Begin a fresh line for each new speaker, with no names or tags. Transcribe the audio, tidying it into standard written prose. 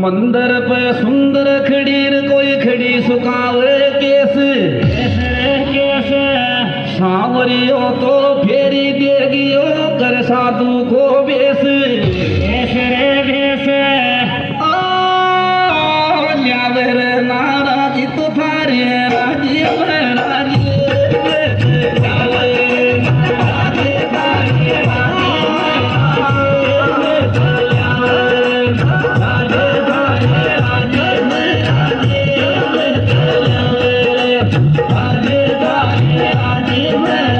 मंदर पे सुंदर खड़ीर कोई खड़ी सुकावे केस केस सांवरियो तो फेरी देगियो कर साधु को बेस बेस रे बेस ल्यावर नाराज तो थारे राजी राजी
Amen.